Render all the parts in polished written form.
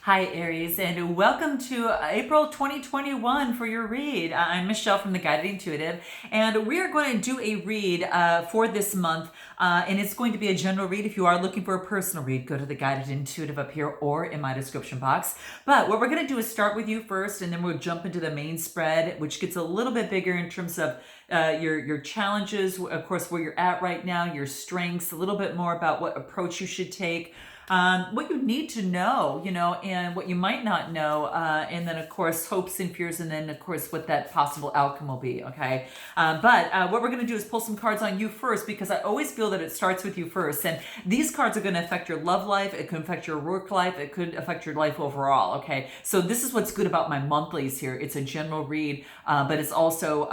Hi, Aries, and welcome to April 2021 for your read. I'm Michelle from the Guided Intuitive, and we are going to do a read for this month, and it's going to be a general read. If you are looking for a personal read, go to the Guided Intuitive up here or in my description box. But what we're going to do is start with you first, and then we'll jump into the main spread, which gets a little bit bigger in terms of your challenges, of course, where you're at right now, your strengths, a little bit more about what approach you should take. What you need to know, and what you might not know, and then of course hopes and fears, and then of course what that possible outcome will be. Okay, but what we're going to do is pull some cards on you first, because I always feel that it starts with you first, and these cards are going to affect your love life. It could affect your work life. It could affect your life overall. Okay, so this is what's good about my monthlies here. It's a general read, but it's also,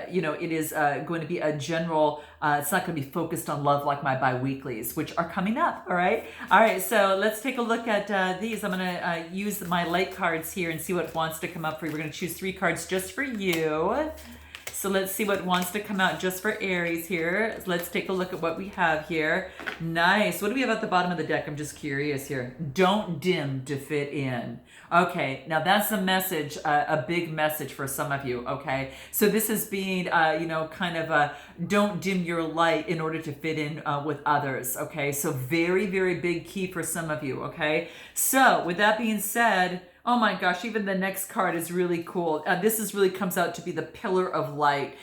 it is going to be a general. It's not going to be focused on love like my bi-weeklies, which are coming up. All right, so let's take a look at these. I'm going to use my light cards here and see what wants to come up for you. We're going to choose 3 cards just for you. So let's see what wants to come out just for Aries here. Let's take a look at what we have here. Nice. What do we have at the bottom of the deck? I'm just curious here. Don't dim to fit in. Okay, now that's a message, a big message for some of you, okay? So this is being, don't dim your light in order to fit in with others, okay? So very, very big key for some of you, okay? So with that being said, oh my gosh, even the next card is really cool. This really comes out to be the pillar of light.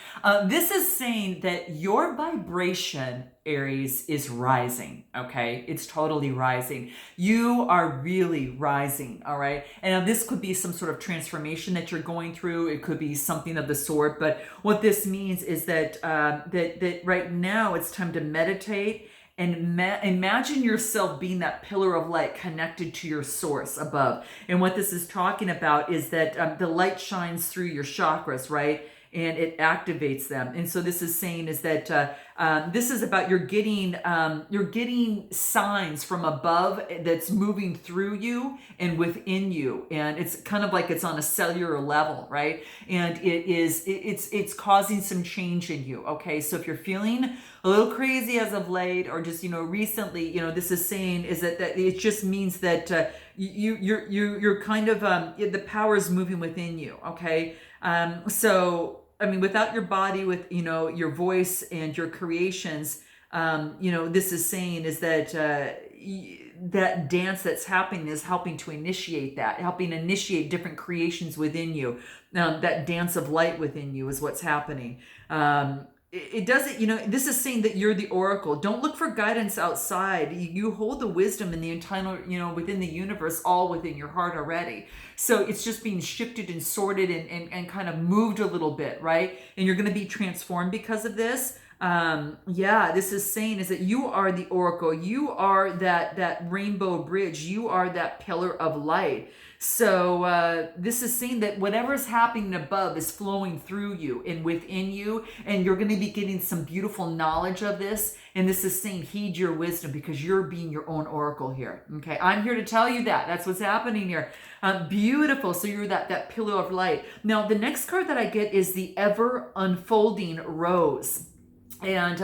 This is saying that your vibration, Aries, is rising, okay? It's totally rising. You are really rising, all right? And this could be some sort of transformation that you're going through. It could be something of the sort, but what this means is that, that right now it's time to meditate and imagine yourself being that pillar of light connected to your source above. And what this is talking about is that the light shines through your chakras, right? And it activates them. And so this is saying is that this is about you're getting signs from above that's moving through you and within you, and it's kind of like it's on a cellular level, right? And it's causing some change in you. Okay, so if you're feeling a little crazy as of late, or just recently, this is saying is that it just means that you're kind of the power is moving within you. Okay, so I mean, without your body, with your voice and your creations, this is saying is that that dance that's happening is helping to initiate that, helping initiate different creations within you. That dance of light within you is what's happening. It doesn't, this is saying that you're the oracle. Don't look for guidance outside. You hold the wisdom in the entire, within the universe, all within your heart already. So it's just being shifted and sorted and kind of moved a little bit, right? And you're going to be transformed because of this. This is saying is that you are the oracle. You are that rainbow bridge. You are that pillar of light. So this is saying that whatever is happening above is flowing through you and within you, and you're going to be getting some beautiful knowledge of this. And this is saying heed your wisdom, because you're being your own oracle here. Okay, I'm here to tell you that. That's what's happening here. Beautiful. So you're that pillar of light. Now the next card that I get is the ever unfolding rose. And,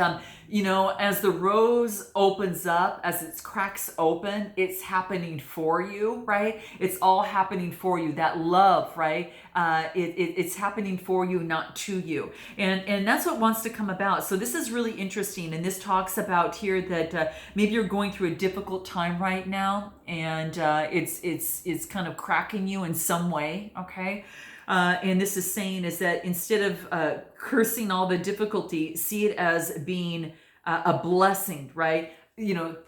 as the rose opens up, as it cracks open, it's happening for you, right? It's all happening for you. That love, right? It's happening for you, not to you. And that's what wants to come about. So this is really interesting. And this talks about here that maybe you're going through a difficult time right now, and it's kind of cracking you in some way, okay? And this is saying is that instead of cursing all the difficulty, see it as being a blessing, right?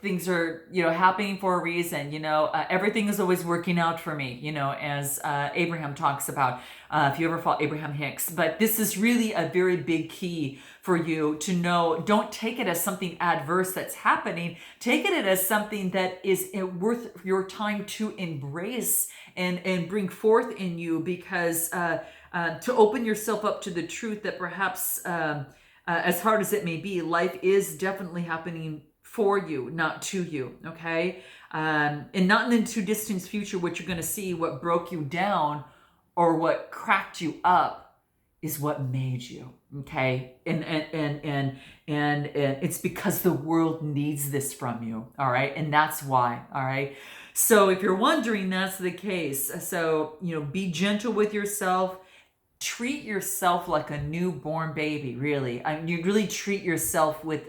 Things are, happening for a reason. Everything is always working out for me, as Abraham talks about, if you ever follow Abraham Hicks. But this is really a very big key for you to know. Don't take it as something adverse that's happening. Take it as something that is worth your time to embrace and bring forth in you, because to open yourself up to the truth that perhaps, as hard as it may be, life is definitely happening for you, not to you, okay? And not in the too distant future, what you're going to see, what broke you down or what cracked you up is what made you, okay? And it's because the world needs this from you, all right? And that's why, all right? So if you're wondering, that's the case. So, be gentle with yourself. Treat yourself like a newborn baby, really. You really treat yourself with,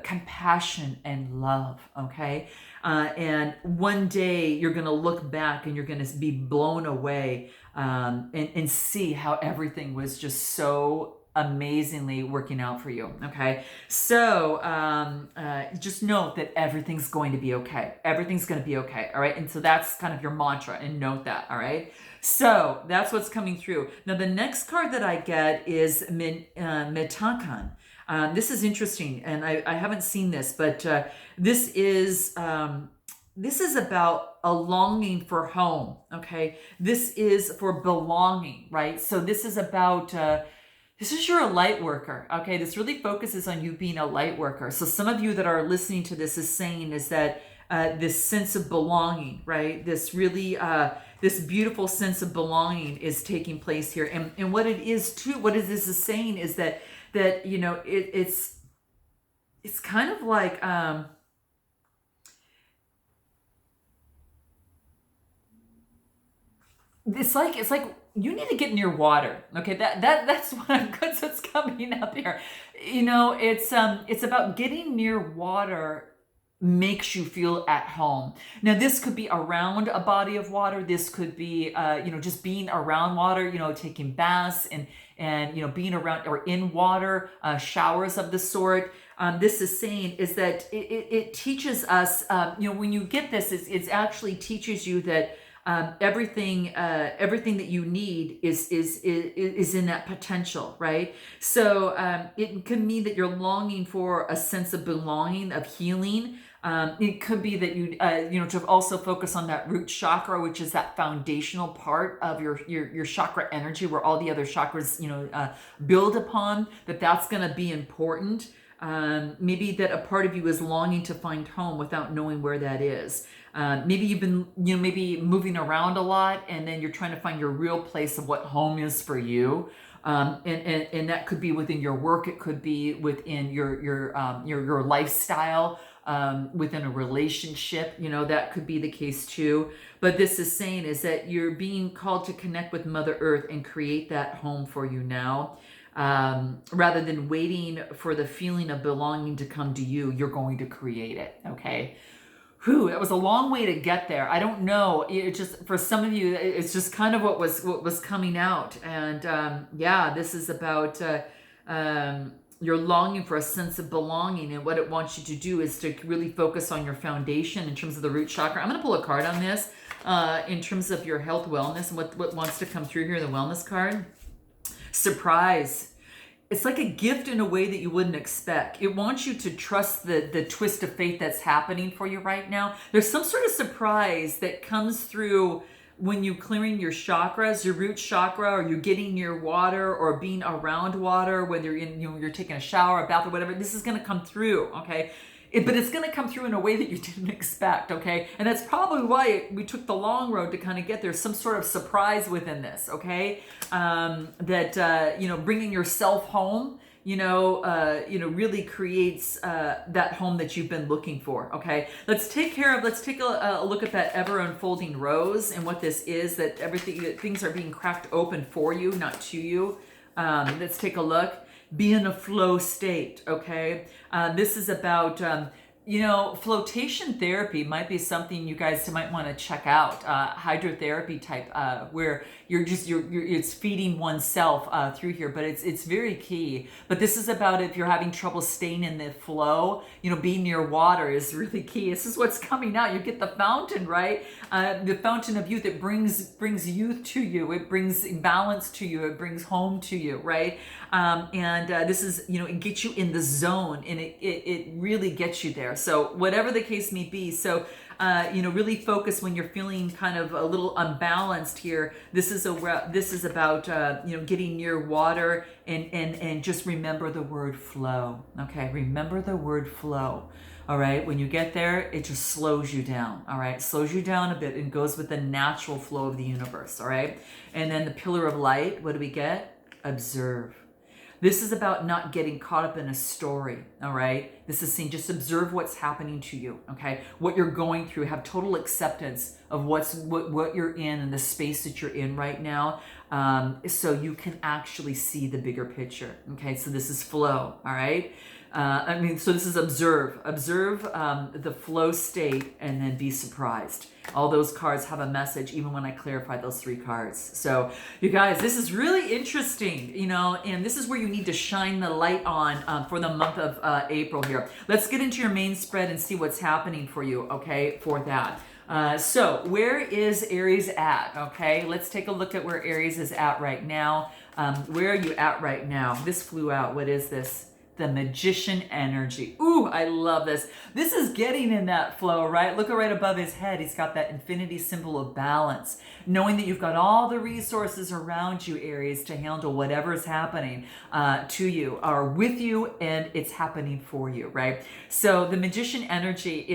compassion and love, okay? And one day you're going to look back and you're going to be blown away, and see how everything was just so amazingly working out for you, okay? So just note that everything's going to be okay. Everything's going to be okay, all right? And so that's kind of your mantra, and note that, all right? So that's what's coming through. Now, the next card that I get is Mitakan. This is interesting, and I haven't seen this, but this is about a longing for home, okay? This is for belonging, right? So this is about, this is you're a light worker, okay? This really focuses on you being a light worker. So some of you that are listening to this is saying is that this sense of belonging, right? This really, this beautiful sense of belonging is taking place here. And what it is too, what this is saying is that it's kind of like, it's like you need to get near water. Okay, that's what's coming up here. It's about getting near water makes you feel at home. Now, this could be around a body of water. This could be, just being around water, taking baths and being around or in water, showers of the sort. This is saying is that it teaches us, when you get this, it actually teaches you that everything that you need is in that potential, right? So it can mean that you're longing for a sense of belonging, of healing. It could be that you to also focus on that root chakra, which is that foundational part of your chakra energy, where all the other chakras build upon. That's going to be important. Maybe that a part of you is longing to find home without knowing where that is. Maybe you've been, maybe moving around a lot, and then you're trying to find your real place of what home is for you. And that could be within your work. It could be within your lifestyle, within a relationship. That could be the case too. But this is saying is that you're being called to connect with Mother Earth and create that home for you now. Rather than waiting for the feeling of belonging to come to you, you're going to create it. Okay. Whew, that was a long way to get there. I don't know. It just, for some of you, it's just kind of what was coming out. And this is about you're longing for a sense of belonging, and what it wants you to do is to really focus on your foundation in terms of the root chakra. I'm going to pull a card on this in terms of your health, wellness, and what wants to come through here. The wellness card. Surprise. It's like a gift in a way that you wouldn't expect. It wants you to trust the twist of fate that's happening for you right now. There's some sort of surprise that comes through when you clearing your chakras, your root chakra, or you're getting near water or being around water, whether you're taking a shower, a bath, or whatever. This is going to come through, okay? But it's going to come through in a way that you didn't expect, okay? And that's probably why we took the long road to kind of get there. Some sort of surprise within this, okay? Bringing yourself home, really creates that home that you've been looking for, okay? Let's take a look at that ever unfolding rose and what this is, that things are being cracked open for you, not to you. Let's take a look. Be in a flow state, okay? This is about, flotation therapy might be something you guys might want to check out. Hydrotherapy type, where it's feeding oneself through here, but it's very key. But this is about if you're having trouble staying in the flow, being near water is really key. This is what's coming out. You get the fountain, right? The fountain of youth. It brings youth to you. It brings balance to you. It brings home to you, right? This is, it gets you in the zone, and it really gets you there. So whatever the case may be, so really focus when you're feeling kind of a little unbalanced here. This is about getting near water, and just remember the word flow. Okay, remember the word flow. All right, when you get there, it just slows you down. All right, slows you down a bit and goes with the natural flow of the universe. All right, and then the pillar of light. What do we get? Observe. This is about not getting caught up in a story, all right? This is saying just observe what's happening to you, okay? What you're going through, have total acceptance of what you're in and the space that you're in right now, so you can actually see the bigger picture, okay? So this is flow, all right? So this is observe the flow state and then be surprised. All those cards have a message, even when I clarify those 3 cards. So you guys, this is really interesting, and this is where you need to shine the light on for the month of April here. Let's get into your main spread and see what's happening for you, okay, for that. So where is Aries at? Okay, let's take a look at where Aries is at right now. Where are you at right now? This flew out. What is this? The Magician energy. Ooh, I love this. This is getting in that flow, right? Look right above his head. He's got that infinity symbol of balance. Knowing that you've got all the resources around you, Aries, to handle whatever is happening to you or with you, and it's happening for you, right? So the Magician energy,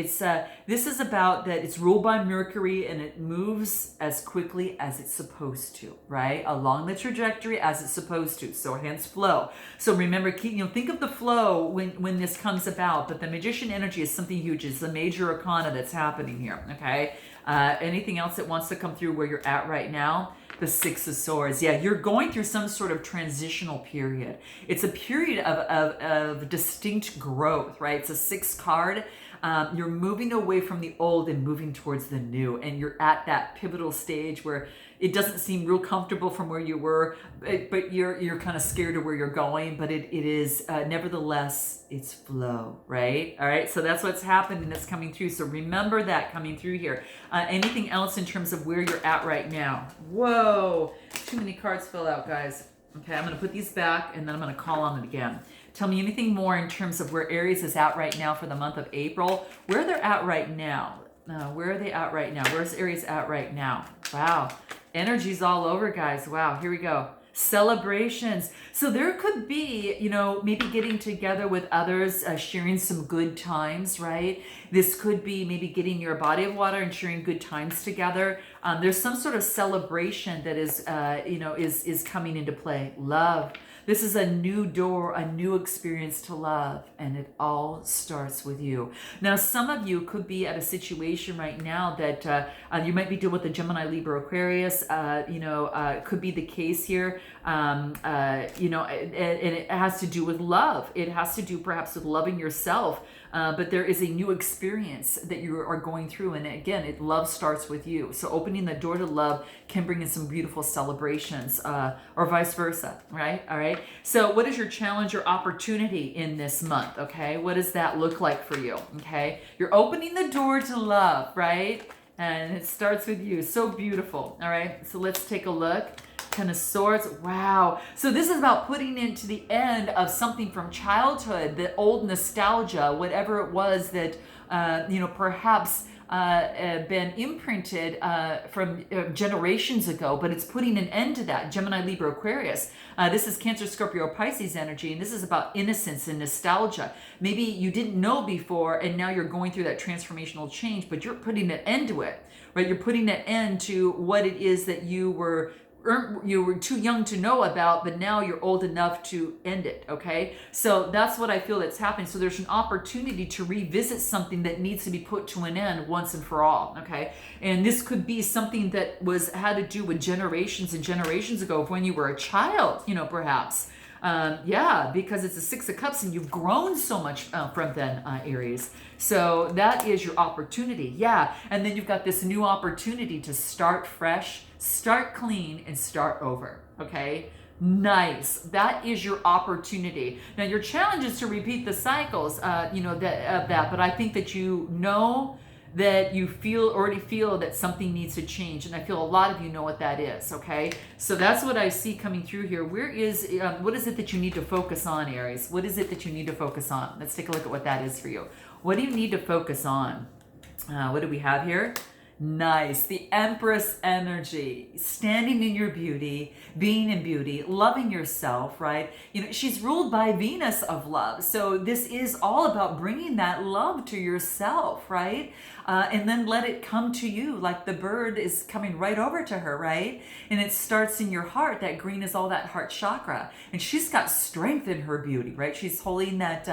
this is about that it's ruled by Mercury and it moves as quickly as it's supposed to, right? Along the trajectory as it's supposed to. So hence flow. So remember, think of the flow when this comes about, but the Magician energy is something huge. It's the major arcana that's happening here, okay? Anything else that wants to come through where you're at right now? The 6 of Swords. Yeah, you're going through some sort of transitional period. It's a period of distinct growth, right? It's a 6 card. You're moving away from the old and moving towards the new, and you're at that pivotal stage where it doesn't seem real comfortable from where you were, but you're kind of scared of where you're going, but it is nevertheless, it's flow, right? All right, so that's what's happening, that's coming through. So remember that coming through here. Anything else in terms of where you're at right now? Whoa, too many cards fell out, guys. Okay, I'm going to put these back and then I'm going to call on it again. Tell me anything more in terms of where Aries is at right now for the month of April, where they're at right now. Where are they at right now? Where's Aries at right now? Wow. Energy's all over, guys. Wow. Here we go. Celebrations. So there could be, maybe getting together with others, sharing some good times, right? This could be maybe getting your body of water and sharing good times together. There's some sort of celebration that is coming into play. Love. This is a new door, a new experience to love, and it all starts with you. Now, some of you could be at a situation right now that you might be dealing with the Gemini, Libra, Aquarius. Could be the case here. And it has to do with love. It has to do perhaps with loving yourself. But there is a new experience that you are going through. And again, love starts with you. So opening the door to love can bring in some beautiful celebrations or vice versa, right? All right. So what is your challenge or opportunity in this month? Okay. What does that look like for you? Okay. You're opening the door to love, right? And it starts with you. So beautiful. All right. So let's take a look. 10 of Swords. Wow. So this is about putting into the end of something from childhood, the old nostalgia, whatever it was that, perhaps been imprinted from generations ago, but it's putting an end to that. Gemini, Libra, Aquarius. This is Cancer, Scorpio, Pisces energy, and this is about innocence and nostalgia. Maybe you didn't know before, and now you're going through that transformational change, but you're putting an end to it, right? You're putting an end to what it is that you were too young to know about, but now you're old enough to end it, okay? So that's what I feel that's happening. So there's an opportunity to revisit something that needs to be put to an end once and for all, okay? And this could be something that had to do with generations and generations ago when you were a child, perhaps. Because it's a 6 of Cups and you've grown so much from then, Aries. So that is your opportunity. Yeah. And then you've got this new opportunity to start fresh, start clean, and start over. Okay. Nice. That is your opportunity. Now your challenge is to repeat the cycles, of that, but I think that that you already feel that something needs to change, and I feel a lot of you know what that is, okay? So that's what I see coming through here. What is it that you need to focus on, Aries? What is it that you need to focus on? Let's take a look at what that is for you. What do you need to focus on? What do we have here? Nice. The Empress energy, standing in your beauty, being in beauty, loving yourself, right? You know, she's ruled by Venus of love. So this is all about bringing that love to yourself, right? And then let it come to you like the bird is coming right over to her, right? And it starts in your heart. That green is all that heart chakra. And she's got strength in her beauty, right? She's holding that,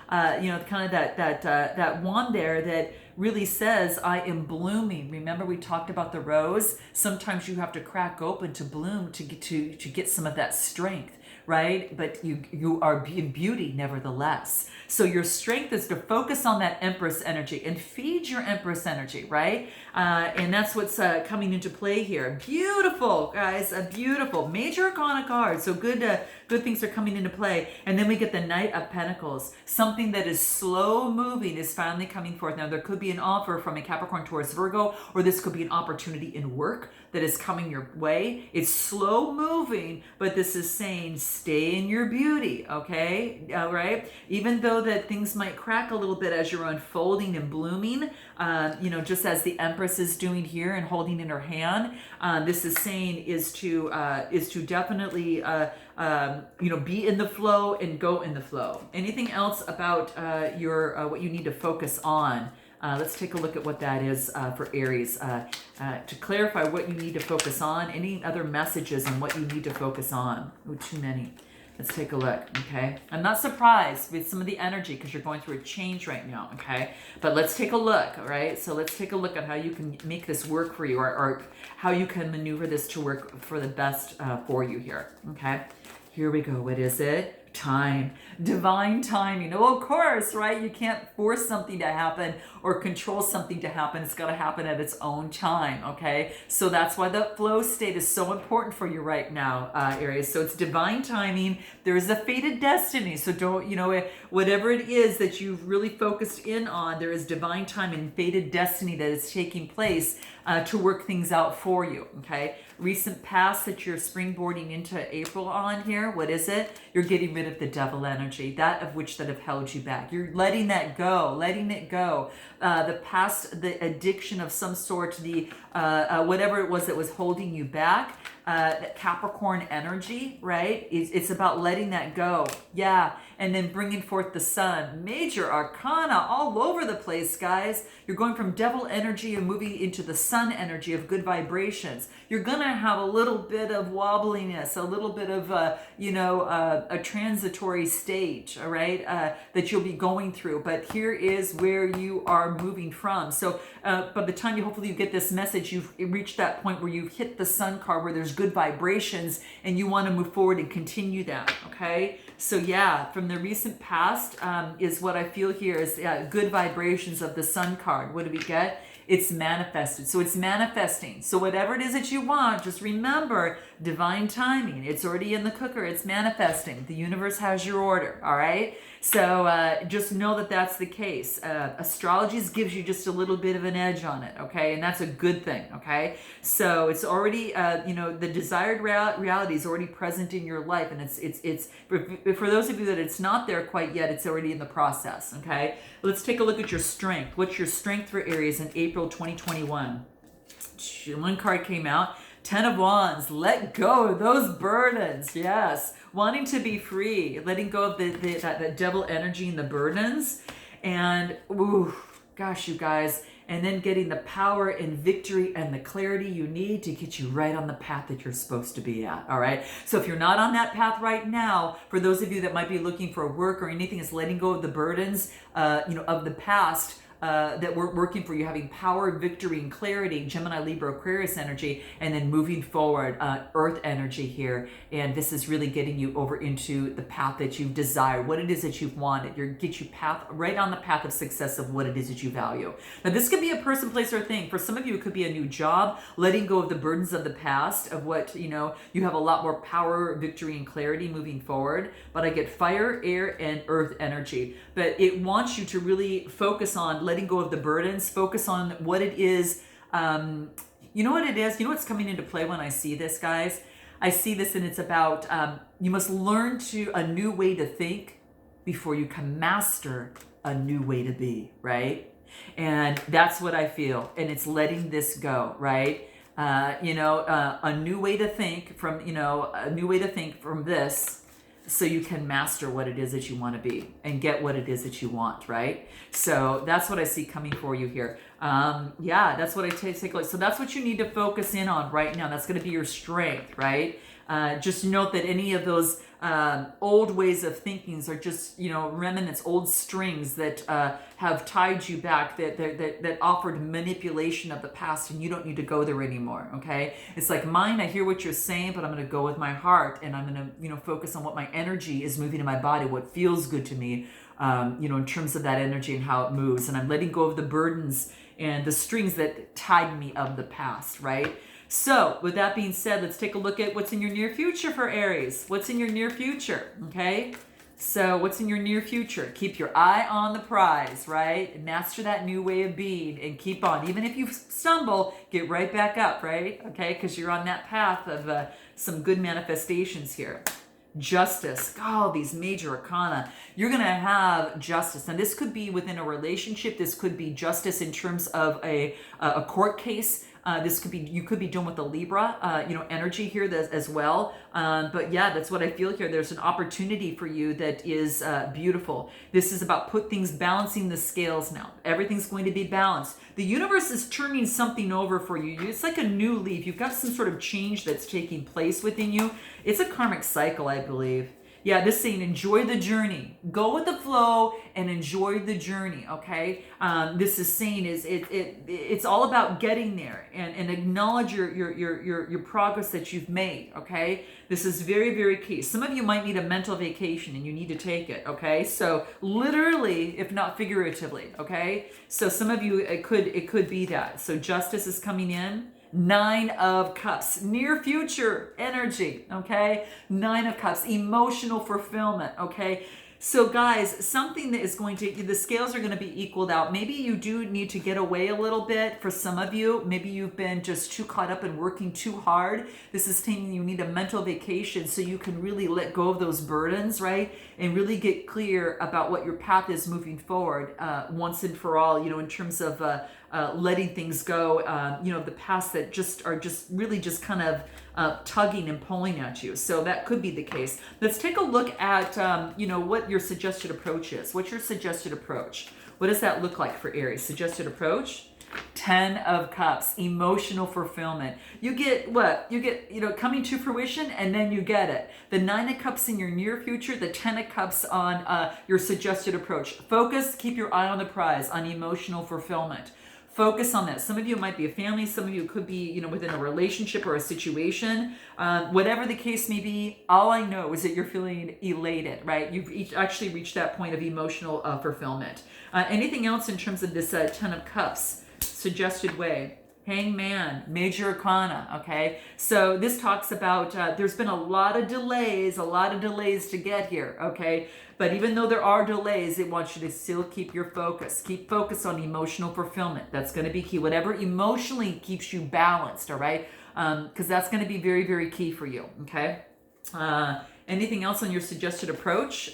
kind of that wand there that really says, I am blooming. Remember we talked about the rose? Sometimes you have to crack open to bloom to get some of that strength, right? But you are in beauty nevertheless. So your strength is to focus on that Empress energy and feed your Empress energy, right? And that's what's coming into play here. Beautiful, guys, a beautiful major arcana card. So good things are coming into play. And then we get the Knight of Pentacles. Something that is slow moving is finally coming forth. Now there could be an offer from a Capricorn, Taurus, Virgo, or this could be an opportunity in work that is coming your way. It's slow moving, but this is saying stay in your beauty, okay? All right? Even though that things might crack a little bit as you're unfolding and blooming, just as the Empress is doing here and holding in her hand, this is saying is to definitely be in the flow and go in the flow. Anything else about your what you need to focus on? Let's take a look at what that is for Aries. To clarify what you need to focus on, any other messages on what you need to focus on? Oh, too many. Let's take a look, okay? I'm not surprised with some of the energy because you're going through a change right now, okay? But let's take a look, all right? So let's take a look at how you can make this work for you or how you can maneuver this to work for the best for you here, okay? Here we go. What is it? Time. Divine timing. Oh, of course, right? You can't force something to happen or control something to happen. It's got to happen at its own time, okay? So that's why the flow state is so important for you right now, Aries. So it's divine timing. There is a fated destiny. So don't, whatever it is that you've really focused in on, there is divine time and fated destiny that is taking place to work things out for you, okay? Recent past that you're springboarding into April on here, what is it? You're getting rid of the devil energy, that of which that have held you back. You're letting that go, letting it go. The past, the addiction of some sort, the whatever it was that was holding you back, that Capricorn energy, right? It's about letting that go. Yeah. And then bringing forth the sun. Major arcana all over the place, guys. You're going from devil energy and moving into the sun energy of good vibrations. You're going to have a little bit of wobbliness, a little bit of, a transitory stage, all right, that you'll be going through. But here is where you are moving from. So by the time hopefully you get this message, you've reached that point where you've hit the sun card where there's good vibrations and you want to move forward and continue that, okay? So yeah, from the recent past is what I feel here is good vibrations of the sun card. What do we get? It's manifested. So it's manifesting. So whatever it is that you want, just remember divine timing. It's already in the cooker. It's manifesting. The universe has your order. All right. So just know that that's the case. Astrology gives you just a little bit of an edge on it. Okay. And that's a good thing. Okay. So it's already, the desired reality is already present in your life. And it's for those of you that it's not there quite yet, it's already in the process. Okay. Let's take a look at your strength. What's your strength for Aries in April 2021? One card came out. 10 of Wands. Let go of those burdens. Yes. Wanting to be free. Letting go of that devil energy and the burdens. And, gosh, you guys. And then getting the power and victory and the clarity you need to get you right on the path that you're supposed to be at. All right. So if you're not on that path right now, for those of you that might be looking for work or anything, is letting go of the burdens, of the past. That we're working for you, having power, victory, and clarity, Gemini, Libra, Aquarius energy, and then moving forward, Earth energy here. And this is really getting you over into the path that you desire, what it is that you've wanted. Get you right on the path of success of what it is that you value. Now, this could be a person, place, or thing. For some of you, it could be a new job, letting go of the burdens of the past, of what, you have a lot more power, victory, and clarity moving forward. But I get fire, air, and earth energy. But it wants you to really focus on letting go of the burdens, focus on what it is. You know what it is? You know what's coming into play when I see this, guys? I see this and it's about you must learn a new way to think before you can master a new way to be, right? And that's what I feel. And it's letting this go, right? A new way to think from, a new way to think from this, so you can master what it is that you want to be and get what it is that you want, right? So that's what I see coming for you here. Yeah, that's what I take a look. So that's what you need to focus in on right now. That's going to be your strength, right? Just note that any of those old ways of thinking are just, remnants, old strings that have tied you back, that offered manipulation of the past, and you don't need to go there anymore, okay? It's like, mind, I hear what you're saying, but I'm going to go with my heart, and I'm going to, focus on what my energy is moving in my body, what feels good to me, in terms of that energy and how it moves. And I'm letting go of the burdens and the strings that tied me of the past, right? So with that being said, let's take a look at what's in your near future for Aries. What's in your near future, okay? So what's in your near future? Keep your eye on the prize, right? Master that new way of being and keep on. Even if you stumble, get right back up, right? Okay, because you're on that path of some good manifestations here. Justice. Oh, these major arcana. You're going to have justice. And this could be within a relationship. This could be justice in terms of a court case. This could be, you could be dealing with the Libra, energy here as well. But yeah, that's what I feel here. There's an opportunity for you that is beautiful. This is about balancing the scales now. Everything's going to be balanced. The universe is turning something over for you. It's like a new leaf. You've got some sort of change that's taking place within you. It's a karmic cycle, I believe. Yeah, this is saying enjoy the journey. Go with the flow and enjoy the journey, okay? This is saying it's all about getting there and acknowledge your progress that you've made, okay? This is very, very key. Some of you might need a mental vacation and you need to take it, okay? So literally, if not figuratively, okay? So some of you, it could be that. So justice is coming in. 9 of Cups, near future energy, okay? 9 of Cups, emotional fulfillment, okay? So guys, something that is going to, the scales are going to be equaled out. Maybe you do need to get away a little bit for some of you. Maybe you've been just too caught up in working too hard. This is saying you need a mental vacation so you can really let go of those burdens, right? And really get clear about what your path is moving forward once and for all, in terms of letting things go, the past that are really kind of tugging and pulling at you. So that could be the case. Let's take a look at, what your suggested approach is. What's your suggested approach? What does that look like for Aries? Suggested approach? 10 of Cups, emotional fulfillment. You get what? You get, coming to fruition, and then you get it. The 9 of Cups in your near future, the 10 of Cups on your suggested approach. Focus, keep your eye on the prize, on emotional fulfillment. Focus on that. Some of you might be a family. Some of you could be, within a relationship or a situation. Whatever the case may be, all I know is that you're feeling elated, right? You've actually reached that point of emotional fulfillment. Anything else in terms of this 10 of Cups? Suggested way. Hangman, major arcana, okay? So this talks about there's been a lot of delays to get here, okay? But even though there are delays, it wants you to still keep your focus. Keep focus on emotional fulfillment. That's going to be key. Whatever emotionally keeps you balanced, all right? Because that's going to be very, very key for you, okay? Anything else on your suggested approach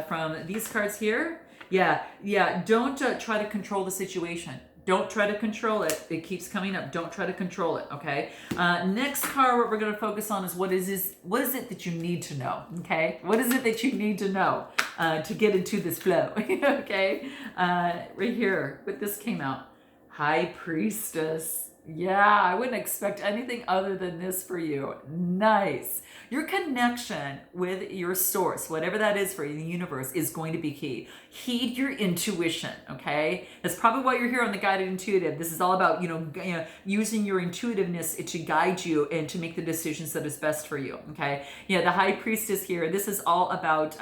from these cards here? Yeah. Don't try to control the situation. Don't try to control it. It keeps coming up. Don't try to control it, okay? Next card, what we're going to focus on is what is it that you need to know, okay? What is it that you need to know to get into this flow, okay? Right here, what this came out. High Priestess. Yeah, I wouldn't expect anything other than this for you. Nice. Your connection with your source, whatever that is for you, the universe, is going to be key. Heed your intuition, okay? That's probably why you're here on the Guided Intuitive. This is all about, using your intuitiveness to guide you and to make the decisions that is best for you, okay? Yeah, the High Priestess here, this is all about,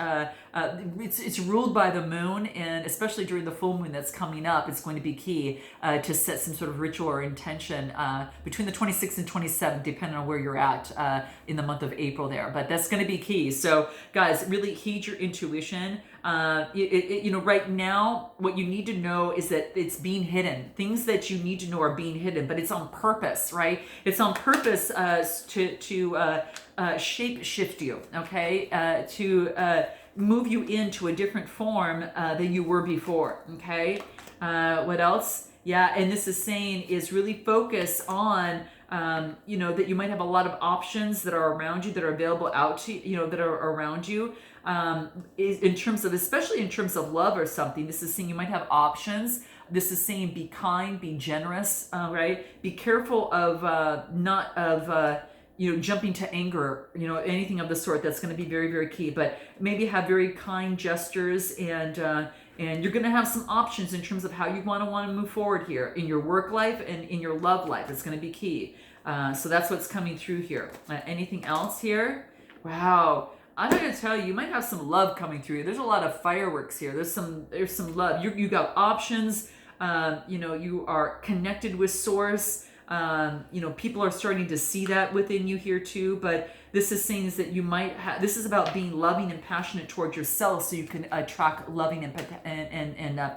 it's ruled by the moon, and especially during the full moon that's coming up, it's going to be key to set some sort of ritual or intention between the 26th and 27th, depending on where you're at in the month of April there. But that's going to be key. So guys, really heed your intuition. Right now, what you need to know is that it's being hidden. Things that you need to know are being hidden, but it's on purpose, right? It's on purpose to shape shift you, okay? To move you into a different form than you were before, okay? What else? Yeah, and this is saying is really focus on, that you might have a lot of options that are around you, that are available out to you, that are around you. In terms of, especially in terms of love or something, this is saying you might have options. This is saying be kind, be generous, right? Be careful of not of jumping to anger, anything of the sort. That's going to be very, very key. But maybe have very kind gestures, and you're going to have some options in terms of how you want to move forward here in your work life and in your love life. It's going to be key. So that's what's coming through here. Anything else here? Wow. I'm going to tell you, you might have some love coming through. There's a lot of fireworks here. There's some love. You got options. You are connected with source. People are starting to see that within you here too. But this is saying is that you might have. This is about being loving and passionate towards yourself, so you can attract loving and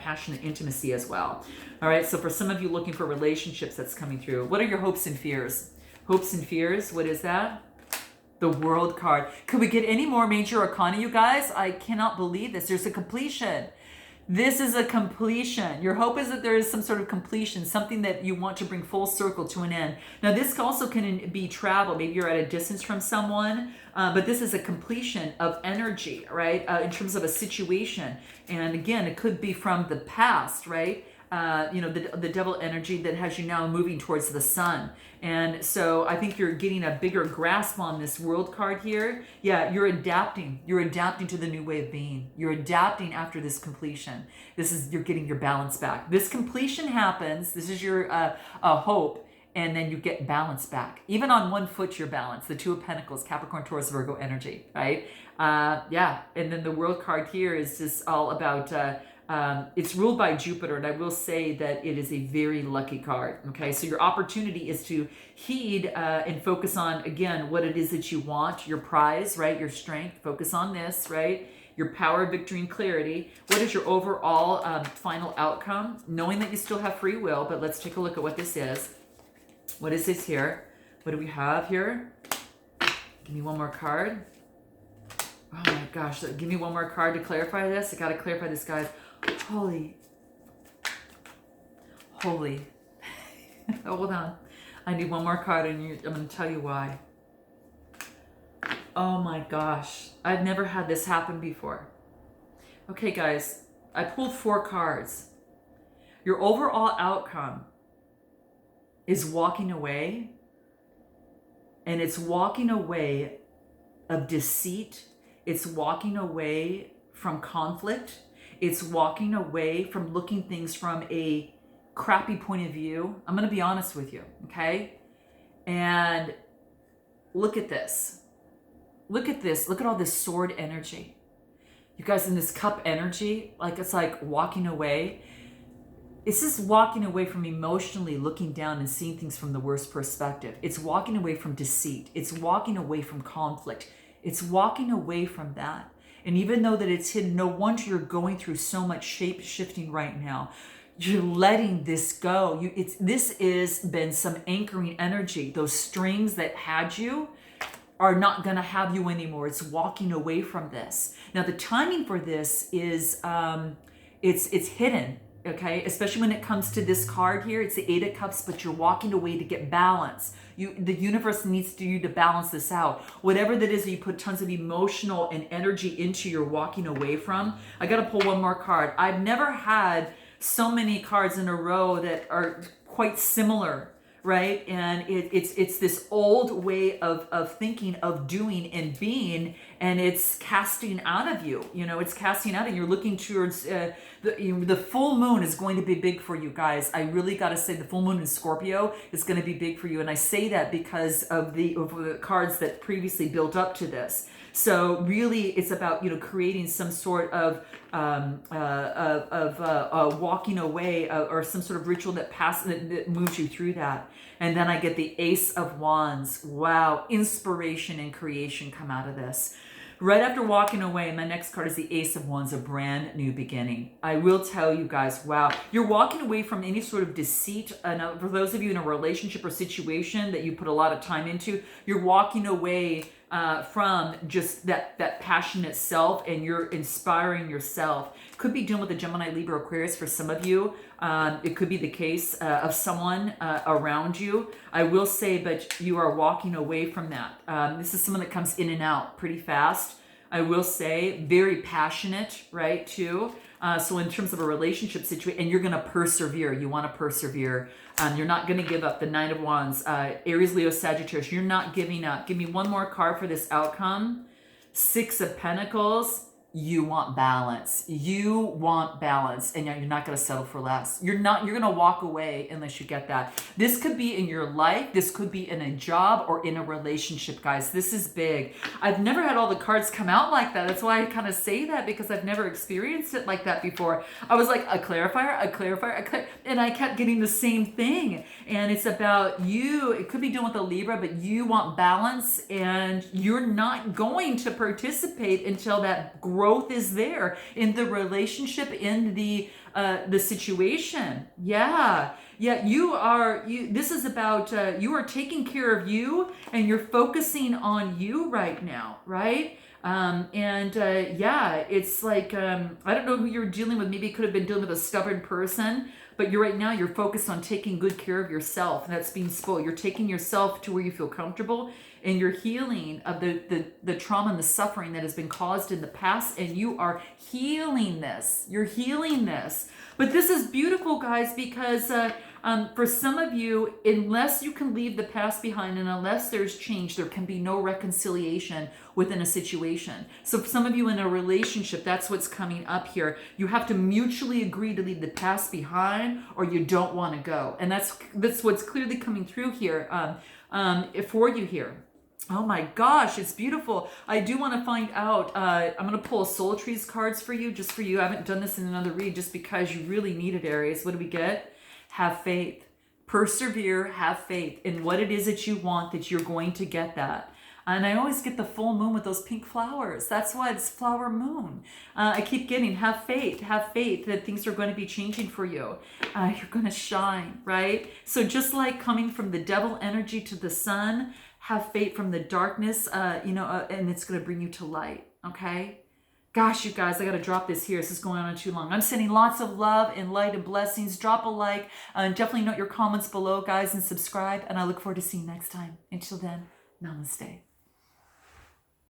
passionate intimacy as well. All right. So for some of you looking for relationships, that's coming through. What are your hopes and fears? Hopes and fears. What is that? The World card. Could we get any more major arcana, you guys? I cannot believe this. There's a completion. This is a completion. Your hope is that there is some sort of completion, something that you want to bring full circle to an end. Now, this also can be travel. Maybe you're at a distance from someone, but this is a completion of energy, right? In terms of a situation. And again, it could be from the past, right? The devil energy that has you now moving towards the sun. And so I think you're getting a bigger grasp on this World card here. Yeah, you're adapting. You're adapting to the new way of being. You're adapting after this completion. You're getting your balance back. This completion happens. This is your hope. And then you get balance back. Even on one foot, you're balanced. The Two of Pentacles, Capricorn, Taurus, Virgo energy, right? Yeah. And then the World card here is just all about... it's ruled by Jupiter, and I will say that it is a very lucky card. Okay, so your opportunity is to heed and focus on, again, what it is that you want, your prize, right? Your strength. Focus on this, right? Your power, victory, and clarity. What is your overall final outcome? Knowing that you still have free will, but let's take a look at what this is. What is this here? What do we have here? Give me one more card. Oh my gosh, give me one more card to clarify this. I got to clarify this, guys. Holy. Hold on. I need one more card, and I'm going to tell you why. Oh my gosh. I've never had this happen before. Okay, guys. I pulled 4 cards. Your overall outcome is walking away, and it's walking away of deceit. It's walking away from conflict. It's walking away from looking things from a crappy point of view. I'm going to be honest with you, okay? And look at this. Look at this. Look at all this sword energy. You guys, in this cup energy, it's like walking away. It's just walking away from emotionally looking down and seeing things from the worst perspective. It's walking away from deceit. It's walking away from conflict. It's walking away from that. And even though that it's hidden, no wonder you're going through so much shape shifting right now. You're letting this go. This is been some anchoring energy. Those strings that had you are not going to have you anymore. It's walking away from this. Now, the timing for this is it's hidden. Okay, especially when it comes to this card here, it's the 8 of Cups, but you're walking away to get balance. The universe needs you to balance this out. Whatever that is that you put tons of emotional and energy into, you're walking away from. I got to pull one more card. I've never had so many cards in a row that are quite similar, right? And it's this old way of thinking, of doing and being, and it's casting out of you. It's casting out, and you're looking towards the full moon is going to be big for you guys. I really got to say the full moon in Scorpio is going to be big for you, and I say that because of the cards that previously built up to this. So really, it's about creating some sort of walking away or some sort of ritual that moves you through that. And then I get the Ace of Wands. Wow, inspiration and creation come out of this. Right after walking away, my next card is the Ace of Wands, a brand new beginning. I will tell you guys, wow, you're walking away from any sort of deceit. For those of you in a relationship or situation that you put a lot of time into, you're walking away from just that passionate self, and you're inspiring yourself. Could be dealing with the Gemini, Libra, Aquarius for some of you. It could be the case of someone around you. I will say, but you are walking away from that. This is someone that comes in and out pretty fast. I will say, very passionate, right, too. So in terms of a relationship situation, and you're going to persevere. You want to persevere. You're not going to give up. The Nine of Wands, Aries, Leo, Sagittarius. You're not giving up. Give me one more card for this outcome. Six of Pentacles. You want balance. You want balance, and you're not going to settle for less. You're going to walk away unless you get that. This could be in your life. This could be in a job or in a relationship, guys. This is big. I've never had all the cards come out like that. That's why I kind of say that, because I've never experienced it like that before. I was like, a clarifier, and I kept getting the same thing. And it's about you. It could be dealing with a Libra, but you want balance, and you're not going to participate until that growth is there in the relationship, in the situation. Yeah, this is about you are taking care of you, and you're focusing on you right now, right? It's like I don't know who you're dealing with. Maybe it could have been dealing with a stubborn person, but you're focused on taking good care of yourself, and that's being spoiled. You're taking yourself to where you feel comfortable, and you're healing of the trauma and the suffering that has been caused in the past, and you are healing this. You're healing this. But this is beautiful, guys, because for some of you, unless you can leave the past behind and unless there's change, there can be no reconciliation within a situation. So for some of you in a relationship, that's what's coming up here. You have to mutually agree to leave the past behind, or you don't want to go. And that's what's clearly coming through here for you here. Oh my gosh, it's beautiful. I do want to find out, I'm going to pull Soul Trees cards for you, just for you. I haven't done this in another read just because you really need it, Aries. What do we get? Have faith. Persevere, have faith in what it is that you want, that you're going to get that. And I always get the full moon with those pink flowers. That's why it's flower moon. I keep getting, have faith that things are going to be changing for you. You're going to shine, right? So just like coming from the devil energy to the sun, have faith from the darkness, and it's going to bring you to light, okay? Gosh, you guys, I got to drop this here. This is going on too long. I'm sending lots of love and light and blessings. Drop a like. Definitely note your comments below, guys, and subscribe. And I look forward to seeing you next time. Until then, namaste.